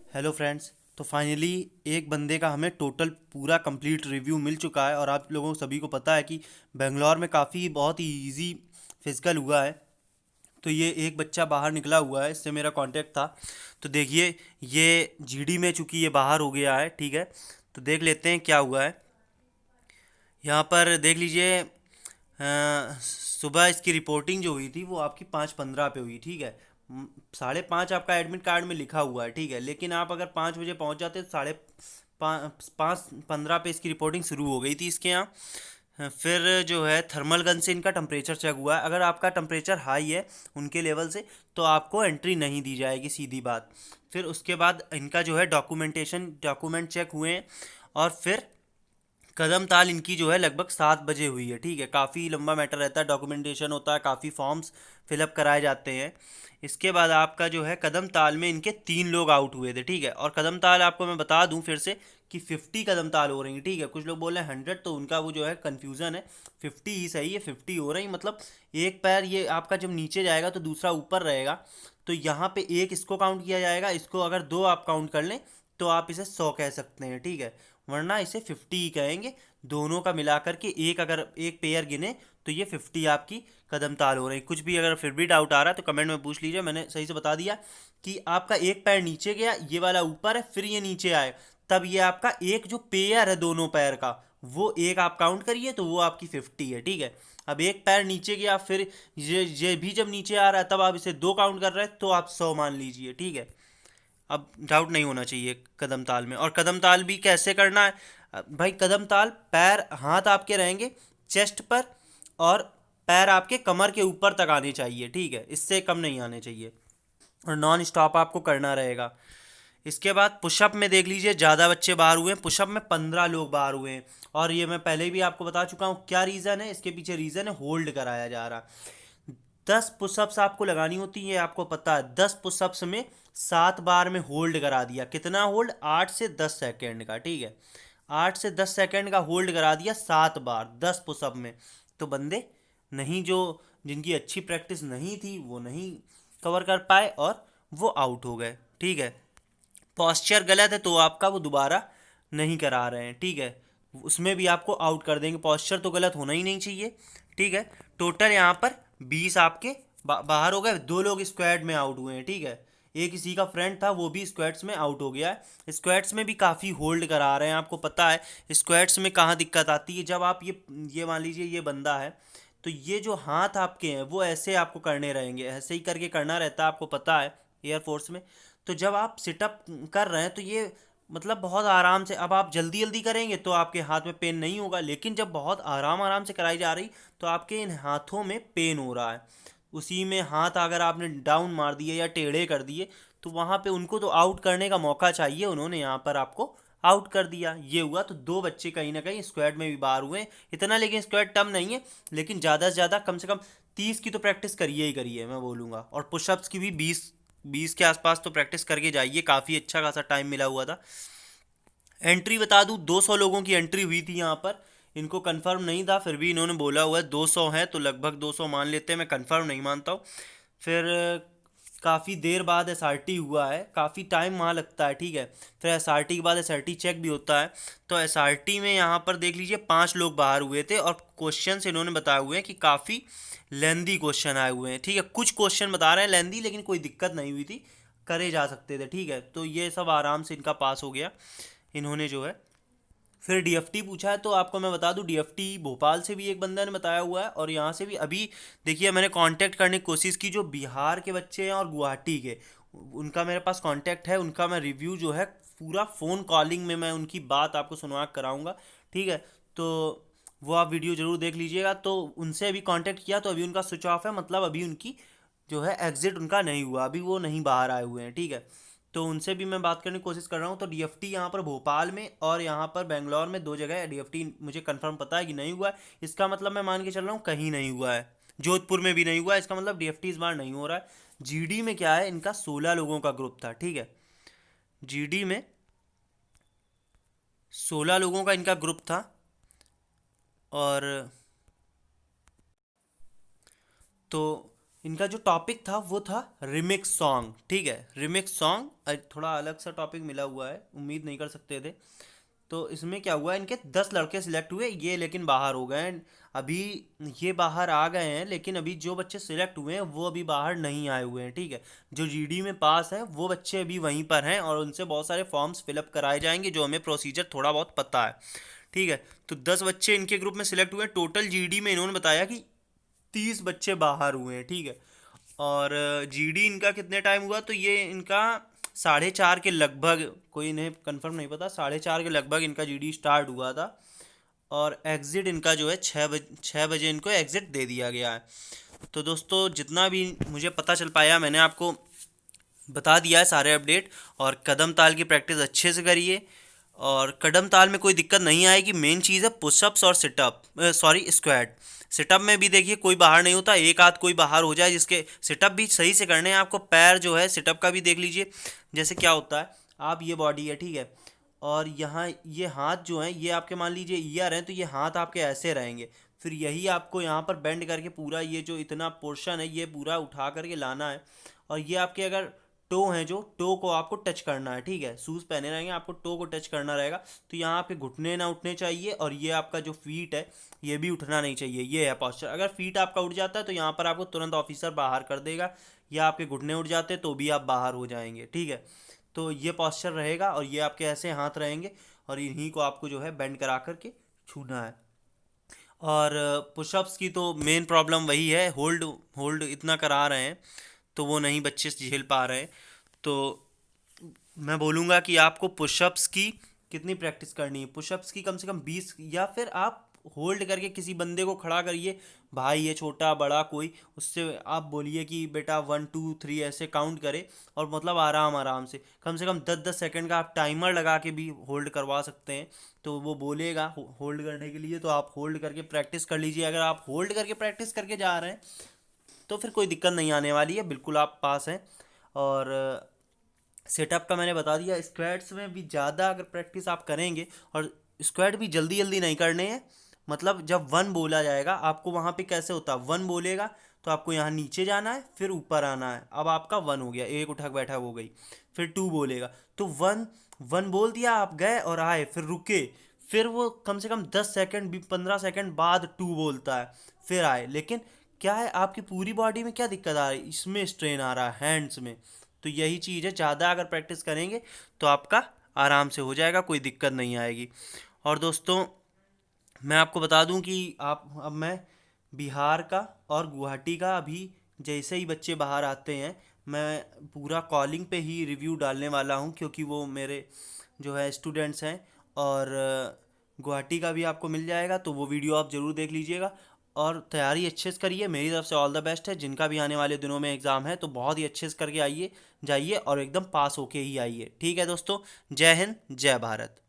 Hello friends. तो finally एक बंदे का हमें टोटल पूरा कंप्लीट रिव्यू मिल चुका है और आप लोगों को सभी को पता है कि बेंगलोर में काफ़ी बहुत ही इजी फिजिकल हुआ है। तो ये एक बच्चा बाहर निकला हुआ है, इससे मेरा कांटेक्ट था। तो देखिए, ये जीडी में चूंकि ये बाहर हो गया है, ठीक है। तो देख लेते हैं क्या हुआ है। यहाँ पर देख लीजिए, सुबह इसकी रिपोर्टिंग जो हुई थी वो आपकी 5:15 पे हुई, ठीक है। 5:30 आपका एडमिट कार्ड में लिखा हुआ है, ठीक है। लेकिन आप अगर 5 बजे पहुंच जाते तो 5:15 पे इसकी रिपोर्टिंग शुरू हो गई थी इसके यहाँ। फिर जो है थर्मल गन से इनका टेम्परेचर चेक हुआ है। अगर आपका टेम्परेचर हाई है उनके लेवल से तो आपको एंट्री नहीं दी जाएगी, सीधी बात। फिर उसके बाद इनका जो है डॉक्यूमेंट चेक हुए हैं। और फिर कदम ताल इनकी जो है लगभग 7 बजे हुई है, ठीक है। काफ़ी लंबा मैटर रहता है, डॉक्यूमेंटेशन होता है, काफ़ी फॉर्म्स फिलअप कराए जाते हैं। इसके बाद आपका जो है कदम ताल में इनके 3 लोग आउट हुए थे, ठीक है। और कदम ताल आपको मैं बता दूं फिर से कि 50 कदम ताल हो रही है, ठीक है। कुछ लोग बोल रहे हैं 100, तो उनका वो जो है कन्फ्यूज़न है। 50 ही सही है, 50 हो रही, मतलब एक पैर ये आपका जब नीचे जाएगा तो दूसरा ऊपर रहेगा। तो यहाँ पे एक इसको काउंट किया जाएगा, इसको अगर दो आप काउंट कर लें तो आप इसे 100 कह सकते हैं, ठीक है। वरना इसे 50 ही कहेंगे। दोनों का मिला करके एक, अगर एक पेयर गिने तो ये 50 आपकी कदम ताल हो रही। कुछ भी अगर फिर भी डाउट आ रहा है तो कमेंट में पूछ लीजिए, मैंने सही से बता दिया कि आपका एक पैर नीचे गया, ये वाला ऊपर है, फिर ये नीचे आए, तब ये आपका एक जो पेयर है दोनों पैर का, वो एक आप काउंट करिए तो वो आपकी 50 है, ठीक है। अब एक पैर नीचे गया, फिर ये भी जब नीचे आ रहा है तब आप इसे दो काउंट कर रहे हैं तो आप 100 मान लीजिए, ठीक है। अब डाउट नहीं होना चाहिए कदम ताल में। और कदम ताल भी कैसे करना है भाई? कदम ताल, पैर हाथ आपके रहेंगे चेस्ट पर और पैर आपके कमर के ऊपर तक आने चाहिए, ठीक है। इससे कम नहीं आने चाहिए और नॉन स्टॉप आपको करना रहेगा। इसके बाद पुशअप में देख लीजिए, ज़्यादा बच्चे बाहर हुए हैं। पुशअप में 15 लोग बाहर हुए हैं। और ये मैं पहले भी आपको बता चुका हूँ क्या रीज़न है इसके पीछे। रीज़न है होल्ड कराया जा रहा। 10 पुशअप्स आपको लगानी होती है, आपको पता है। 10 पुशअप्स में 7 बार में होल्ड करा दिया। कितना होल्ड? 8 से 10 सेकेंड का, ठीक है। 8 से 10 सेकेंड का होल्ड करा दिया 7 बार 10 पुशअप में। तो बंदे नहीं, जो जिनकी अच्छी प्रैक्टिस नहीं थी वो नहीं कवर कर पाए और वो आउट हो गए, ठीक है। पॉस्चर गलत है तो आपका वो दोबारा नहीं करा रहे हैं, ठीक है। उसमें भी आपको आउट कर देंगे। पॉस्चर तो गलत होना ही नहीं चाहिए, ठीक है। टोटल यहाँ पर 20 आपके बाहर हो गए। 2 लोग स्क्वाड में आउट हुए हैं, ठीक है। एक किसी का फ्रेंड था वो भी स्क्वाड्स में आउट हो गया है। स्क्वाड्स में भी काफ़ी होल्ड करा रहे हैं, आपको पता है। स्क्वाड्स में कहाँ दिक्कत आती है? जब आप ये मान लीजिए ये बंदा है, तो ये जो हाथ आपके हैं वो ऐसे आपको करने रहेंगे, ऐसे ही करके करना रहता है, आपको पता है, एयरफोर्स में। तो जब आप सिटअप कर रहे हैं तो ये मतलब बहुत आराम से, अब आप जल्दी जल्दी करेंगे तो आपके हाथ में पेन नहीं होगा, लेकिन जब बहुत आराम आराम से कराई जा रही तो आपके इन हाथों में पेन हो रहा है। उसी में हाथ अगर आपने डाउन मार दिए या टेढ़े कर दिए तो वहाँ पे उनको तो आउट करने का मौका चाहिए, उन्होंने यहाँ पर आपको आउट कर दिया। ये हुआ। तो 2 बच्चे कहीं ना कहीं स्क्वाड में भी बाहर हुए हैं। इतना लेकिन स्क्वाड टम नहीं है, लेकिन ज़्यादा से ज़्यादा कम से कम 30 की तो प्रैक्टिस करिए ही करिए, मैं बोलूँगा। और पुशअप्स की भी 20 के आसपास तो प्रैक्टिस करके जाइए। काफ़ी अच्छा खासा टाइम मिला हुआ था। एंट्री बता दूं, 200 लोगों की एंट्री हुई थी यहाँ पर। इनको कंफर्म नहीं था, फिर भी इन्होंने बोला हुआ है 200 है तो लगभग 200 मान लेते हैं, मैं कंफर्म नहीं मानता हूँ। फिर काफ़ी देर बाद एसआरटी हुआ है, काफ़ी टाइम वहाँ लगता है, ठीक है। फिर एसआरटी के बाद एसआरटी चेक भी होता है। तो एसआरटी में यहाँ पर देख लीजिए 5 लोग बाहर हुए थे और क्वेश्चन इन्होंने बताए हुए हैं कि काफ़ी लेंदी क्वेश्चन आए हुए हैं, ठीक है। कुछ क्वेश्चन बता रहे हैं लेंदी, लेकिन कोई दिक्कत नहीं हुई थी, करे जा सकते थे, ठीक है। तो ये सब आराम से इनका पास हो गया, इन्होंने जो है। फिर डीएफटी पूछा है तो आपको मैं बता दूं, डीएफटी भोपाल से भी एक बंदा ने बताया हुआ है और यहाँ से भी। अभी देखिए, मैंने कांटेक्ट करने की कोशिश की जो बिहार के बच्चे हैं और गुवाहाटी के, उनका मेरे पास कांटेक्ट है। उनका मैं रिव्यू जो है पूरा फ़ोन कॉलिंग में मैं उनकी बात आपको सुनवा कराऊंगा, ठीक है। तो वो आप वीडियो ज़रूर देख लीजिएगा। तो उनसे अभी कांटेक्ट किया तो अभी उनका स्विच ऑफ है, मतलब अभी उनकी जो है एग्जिट उनका नहीं हुआ, अभी वो नहीं बाहर आए हुए हैं, ठीक है। तो उनसे भी मैं बात करने की कोशिश कर रहा हूँ। तो डीएफटी यहाँ पर भोपाल में और यहाँ पर बेंगलोर में 2 जगह है। डीएफटी मुझे कंफर्म पता है कि नहीं हुआ है, इसका मतलब मैं मान के चल रहा हूँ कहीं नहीं हुआ है। जोधपुर में भी नहीं हुआ है, इसका मतलब डीएफटी इस बार नहीं हो रहा है। जीडी में क्या है, इनका 16 लोगों का ग्रुप था, ठीक है। जीडी में 16 लोगों का इनका ग्रुप था। और तो इनका जो टॉपिक था वो था रिमिक्स सॉन्ग, ठीक है, रिमिक्स सॉन्ग। थोड़ा अलग सा टॉपिक मिला हुआ है, उम्मीद नहीं कर सकते थे। तो इसमें क्या हुआ, इनके 10 लड़के सिलेक्ट हुए, ये लेकिन बाहर हो गए हैं अभी। ये बाहर आ गए हैं, लेकिन अभी जो बच्चे सिलेक्ट हुए हैं वो अभी बाहर नहीं आए हुए हैं, ठीक है। जो जीडी में पास है वो बच्चे अभी वहीं पर हैं, और उनसे बहुत सारे फॉर्म्स फिलअप कराए जाएंगे, जो हमें प्रोसीजर थोड़ा बहुत पता है, ठीक है। तो 10 बच्चे इनके ग्रुप में सिलेक्ट हुए हैं। टोटल जीडी में इन्होंने बताया कि 30 बच्चे बाहर हुए हैं, ठीक है। और जीडी इनका कितने टाइम हुआ, तो ये इनका 4:30 के लगभग, कोई इन्हें कंफर्म नहीं पता, 4:30 के लगभग इनका जीडी स्टार्ट हुआ था। और एग्ज़िट इनका जो है 6 बजे इनको एग्ज़िट दे दिया गया है। तो दोस्तों जितना भी मुझे पता चल पाया मैंने आपको बता दिया है सारे अपडेट। और कदम ताल की प्रैक्टिस अच्छे से करिए, और कदम ताल में कोई दिक्कत नहीं आएगी। मेन चीज़ है पुशअप्स और सिटअप, सॉरी स्क्वाट। सिटअप में भी देखिए कोई बाहर नहीं होता, एक आध कोई बाहर हो जाए, जिसके सिटअप भी सही से करने हैं आपको। पैर जो है सिटअप का भी देख लीजिए, जैसे क्या होता है, आप ये बॉडी है, ठीक है, और यहाँ ये हाथ जो हैं ये आपके मान लीजिए ईयर हैं, तो ये हाथ आपके ऐसे रहेंगे। फिर यही आपको यहाँ पर बेंड करके पूरा ये जो इतना पोर्शन है ये पूरा उठा करके लाना है। और ये आपके अगर टो हैं, जो टो को आपको टच करना है, ठीक है, शूज़ पहने रहेंगे, आपको टो को टच करना रहेगा। तो यहाँ आपके घुटने ना उठने चाहिए, और ये आपका जो फीट है ये भी उठना नहीं चाहिए। ये है पॉस्चर। अगर फीट आपका उठ जाता है तो यहाँ पर आपको तुरंत ऑफिसर बाहर कर देगा, या आपके घुटने उठ जाते तो भी आप बाहर हो जाएंगे, ठीक है। तो ये पॉस्चर रहेगा, और ये आपके ऐसे हाथ रहेंगे, और इन्हीं को आपको जो है बेंड करा करके छूना है। और पुशअप्स की तो मेन प्रॉब्लम वही है, होल्ड होल्ड इतना करा रहे हैं तो वो नहीं बच्चे झेल पा रहे हैं। तो मैं बोलूँगा कि आपको पुशअप्स की कितनी प्रैक्टिस करनी है, पुशअप्स की कम से कम 20, या फिर आप होल्ड करके किसी बंदे को खड़ा करिए, भाई है छोटा बड़ा कोई, उससे आप बोलिए कि बेटा 1 2 3 ऐसे काउंट करे, और मतलब आराम आराम से कम 10-10 सेकंड का आप टाइमर लगा के भी होल्ड करवा सकते हैं। तो वो बोलेगा होल्ड करने के लिए, तो आप होल्ड करके प्रैक्टिस कर लीजिए। अगर आप होल्ड करके प्रैक्टिस करके जा रहे हैं तो फिर कोई दिक्कत नहीं आने वाली है, बिल्कुल आप पास हैं। और सेटअप का मैंने बता दिया। स्क्वाट्स में भी ज़्यादा अगर प्रैक्टिस आप करेंगे, और स्क्वाट भी जल्दी जल्दी नहीं करने हैं, मतलब जब 1 बोला जाएगा आपको, वहाँ पे कैसे होता है, 1 बोलेगा तो आपको यहाँ नीचे जाना है, फिर ऊपर आना है। अब आपका 1 हो गया, एक उठक बैठक हो गई। फिर 2 बोलेगा तो 1 बोल दिया, आप गए और आए, फिर रुके, फिर वो कम से कम 10 सेकंड 15 सेकंड बाद 2 बोलता है, फिर आए। लेकिन क्या है, आपकी पूरी बॉडी में क्या दिक्कत आ रही है, इसमें स्ट्रेन आ रहा है, हैंड्स में। तो यही चीज़ है, ज़्यादा अगर प्रैक्टिस करेंगे तो आपका आराम से हो जाएगा, कोई दिक्कत नहीं आएगी। और दोस्तों मैं आपको बता दूं कि अब मैं बिहार का और गुवाहाटी का अभी जैसे ही बच्चे बाहर आते हैं, मैं पूरा कॉलिंग पे ही रिव्यू डालने वाला हूं, क्योंकि वो मेरे जो है स्टूडेंट्स हैं। और गुवाहाटी का भी आपको मिल जाएगा, तो वो वीडियो आप ज़रूर देख लीजिएगा। और तैयारी अच्छे से करिए, मेरी तरफ से ऑल द बेस्ट है। जिनका भी आने वाले दिनों में एग्ज़ाम है तो बहुत ही अच्छे से करके आइए जाइए, और एकदम पास होके ही आइए, ठीक है दोस्तों। जय हिंद, जय भारत।